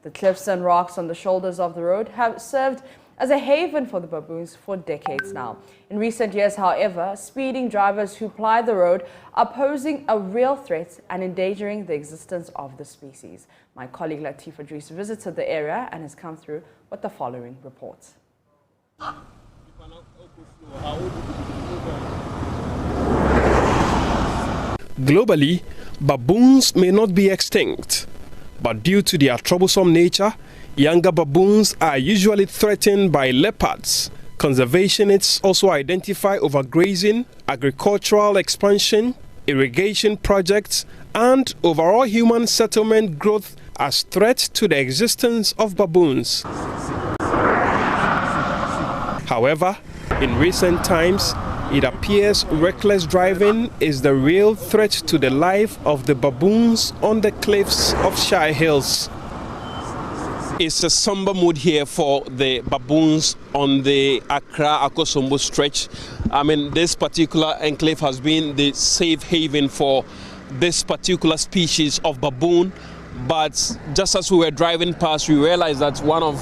The cliffs and rocks on the shoulders of the road have served as a haven for the baboons for decades now. In recent years, however, speeding drivers who ply the road are posing a real threat and endangering the existence of the species. My colleague Latif Idris visited the area and has come through with the following report. Globally, baboons may not be extinct, but due to their troublesome nature, younger baboons are usually threatened by leopards. Conservationists also identify overgrazing, agricultural expansion, irrigation projects, and overall human settlement growth as threats to the existence of baboons. However, in recent times, it appears reckless driving is the real threat to the life of the baboons on the cliffs of Shire Hills. It's a somber mood here for the baboons on the Tema Akosombo stretch. I mean, this particular enclave has been the safe haven for this particular species of baboon. But just as we were driving past, we realized that one of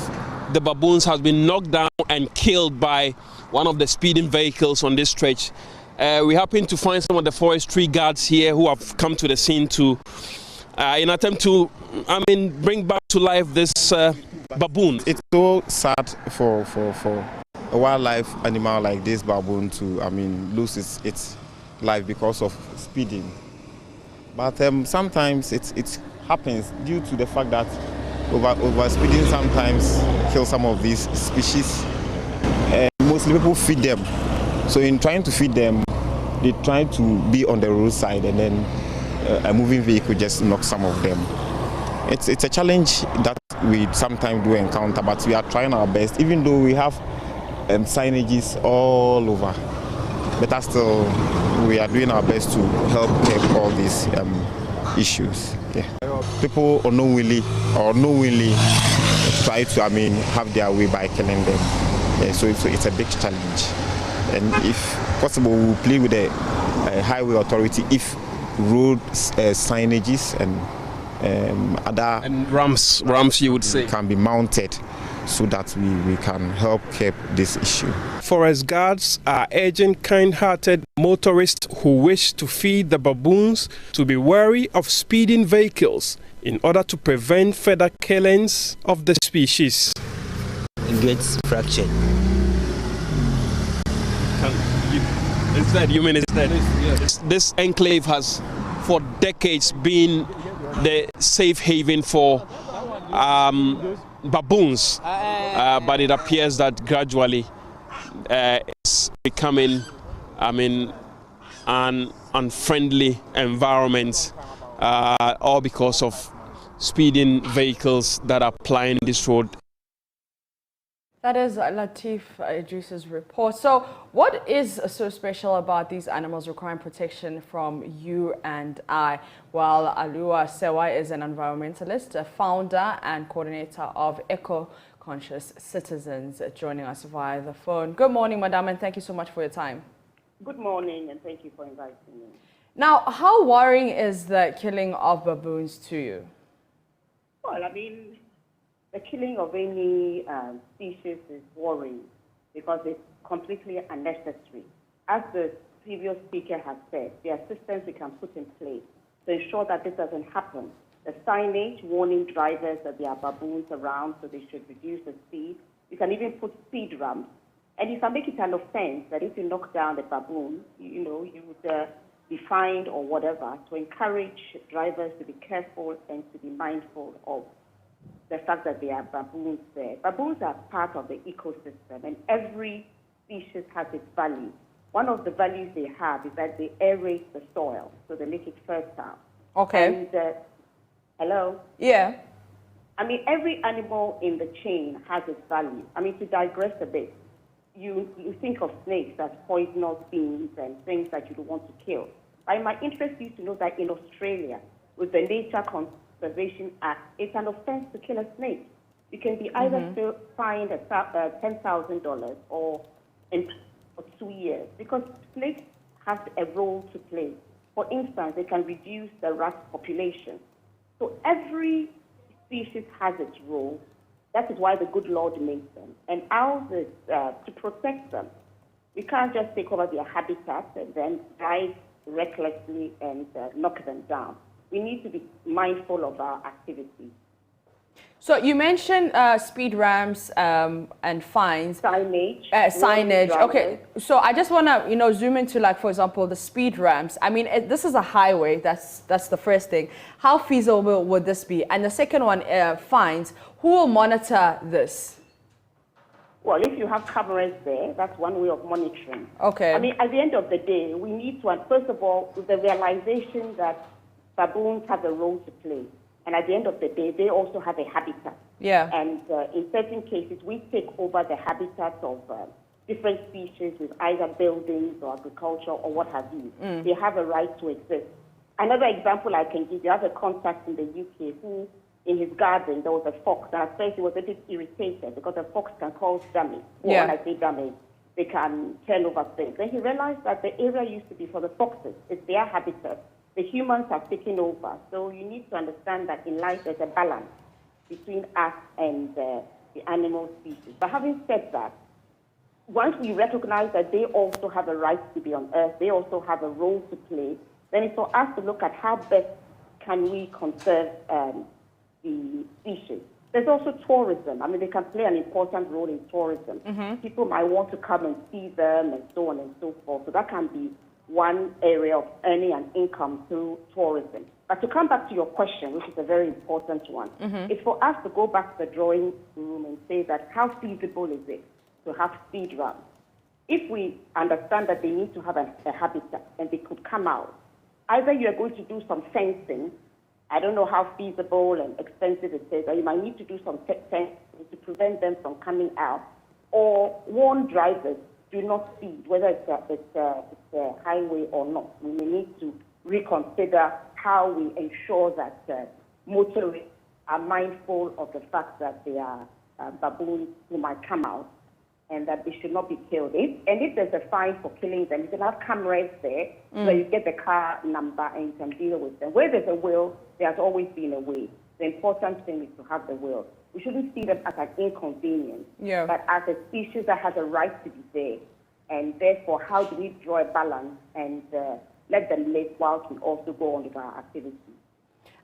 the baboons has been knocked down and killed by one of the speeding vehicles on this stretch. We happen to find some of the forestry guards here who have come to the scene to in attempt to, bring back to life this baboon. It's so sad for a wildlife animal like this baboon to, lose its life because of speeding. But sometimes it happens due to the fact that over speeding sometimes kills some of these species. Mostly people feed them. So in trying to feed them, they try to be on the roadside, and then a moving vehicle just knocks some of them. It's a challenge that we sometimes do encounter, but we are trying our best, even though we have signages all over. But still, we are doing our best to help curb all these issues. Yeah. People unknowingly or knowingly try to have their way by killing them. Yeah, so it's a big challenge. And if possible, we'll plead with the highway authority if road signages and other ramps you would say can be mounted so that we can help curb this issue. Forest guards are urging kind-hearted motorists who wish to feed the baboons to be wary of speeding vehicles in order to prevent further killings of the species. It gets fractured. It's dead. You mean it's dead? Yes. This enclave has for decades been the safe haven for baboons, but it appears that gradually it's becoming, an unfriendly environment, all because of speeding vehicles that are plying this road. That is Latif Idris's report. So what is so special about these animals requiring protection from you and I? Well, Awula Serwah is an environmentalist, a founder and coordinator of Eco-Conscious Citizens, joining us via the phone. Good morning, madam, and thank you so much for your time. Good morning, and thank you for inviting me. Now, how worrying is the killing of baboons to you? Well, the killing of any species is worrying because it's completely unnecessary. As the previous speaker has said, there are systems we can put in place to ensure that this doesn't happen. The signage warning drivers that there are baboons around, so they should reduce the speed. You can even put speed ramps. And you can make it an offense that if you knock down the baboon, you would be fined or whatever, to encourage drivers to be careful and to be mindful of the fact that there are baboons there. Baboons are part of the ecosystem, and every species has its value. One of the values they have is that they aerate the soil, so they make it fertile. Okay. And, hello? Yeah. Every animal in the chain has its value. To digress a bit, you think of snakes as poisonous beings and things that you don't want to kill. It might interest you to know that in Australia, with the Nature Conservation Act, it's an offense to kill a snake. You can be either fined $10,000 or for 2 years, because snakes have a role to play. For instance, they can reduce the rat population. So every species has its role. That is why the good Lord made them. And ours is to protect them. We can't just take over their habitat and then drive recklessly and knock them down. We need to be mindful of our activities. So you mentioned speed ramps and fines. Signage. Signage. Okay. So I just want to, zoom into, like, for example, the speed ramps. I mean, this is a highway. That's the first thing. How feasible would this be? And the second one, fines. Who will monitor this? Well, if you have cameras there, that's one way of monitoring. Okay. I mean, at the end of the day, we need to, first of all, the realization that baboons have a role to play. And at the end of the day, they also have a habitat. Yeah. And in certain cases, we take over the habitats of different species with either buildings or agriculture or what have you. They have a right to exist. Another example I can give you, I have a contact in the UK who, in his garden, there was a fox. And at first, he was a bit irritated because the fox can cause damage. Well, Yeah. when I say damage, they can turn over things. Then he realized that the area used to be for the foxes. It's their habitat. The humans have taken over. So you need to understand that in life there's a balance between us and the animal species. But having said that, once we recognize that they also have a right to be on Earth, they also have a role to play, then it's for us to look at how best can we conserve the species. There's also tourism. I mean, they can play an important role in tourism. People might want to come and see them and so on and so forth. So that can be one area of earning an income through tourism. But to come back to your question, which is a very important one, it's for us to go back to the drawing room and say that how feasible is it to have speed ramps? If we understand that they need to have a habitat and they could come out, either you are going to do some fencing. I don't know how feasible and expensive it is, or you might need to do some fencing to prevent them from coming out, or warn drivers, do not speed, whether it's a highway or not. We may need to reconsider how we ensure that motorists are mindful of the fact that there are baboons who might come out and that they should not be killed. If there's a fine for killing them, you can have cameras there so you get the car number and you can deal with them. Where there's a will, there's always been a way. The important thing is to have the will. We shouldn't see them as an inconvenience, but as a species that has a right to be there. And therefore, how do we draw a balance and let them live whilst we also go on with our activities?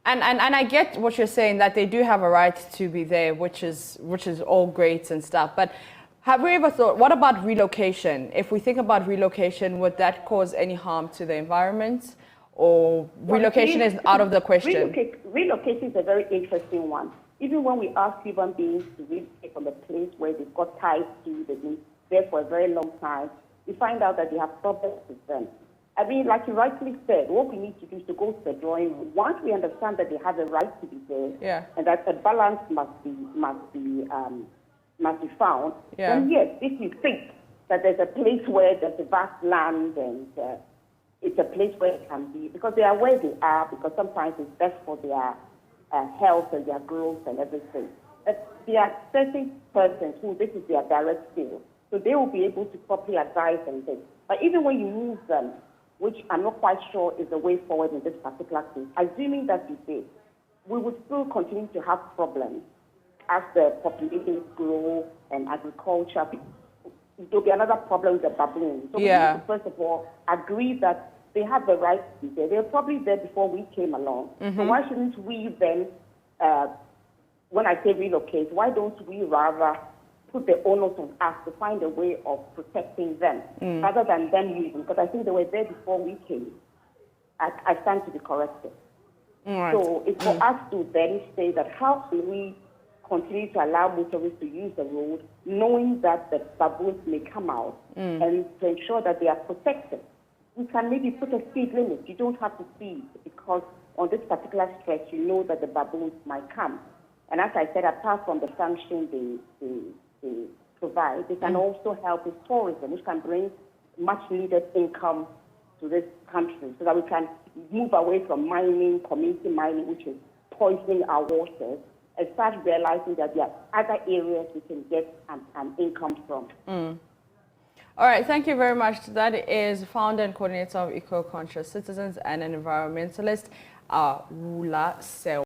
And I get what you're saying, that they do have a right to be there, which is all great and stuff. But have we ever thought, what about relocation? If we think about relocation, would that cause any harm to the environment? Or relocation is out of the question? Relocation is a very interesting one. Even when we ask human beings to relocate from the place where they've got ties to, they've been there for a very long time, we find out that they have problems with them. I mean, like you rightly said, what we need to do is to go to the drawing room. Once we understand that they have a right to be there, and that a balance must be found, then yes, if you think that there's a place where there's a vast land and it's a place where it can be, because they are where they are, because sometimes it's best for their health and their growth and everything. But there are certain persons who this is their direct field, so they will be able to properly advise on this. But even when you move them, which I'm not quite sure is the way forward in this particular case, assuming that we did, we would still continue to have problems as the populations grow and agriculture. There'll be another problem with the baboons. So we need to, first of all, agree that they have the right to be there. They were probably there before we came along. So why shouldn't we then, when I say relocate, why don't we rather put the onus on us to find a way of protecting them rather than them leaving? Because I think they were there before we came. I stand to be corrected. Right. So it's for us to then say that how can we continue to allow motorists to use the road, knowing that the baboons may come out, and to ensure that they are protected. We can maybe put a speed limit. You don't have to speed because on this particular stretch, you know that the baboons might come. And as I said, apart from the function they provide, they can also help with tourism, which can bring much needed income to this country so that we can move away from mining, community mining, which is poisoning our waters, and start realizing that there are other areas we can get an income from. All right, thank you very much. That is founder and coordinator of Eco-Conscious Citizens and an environmentalist, Awula Serwah.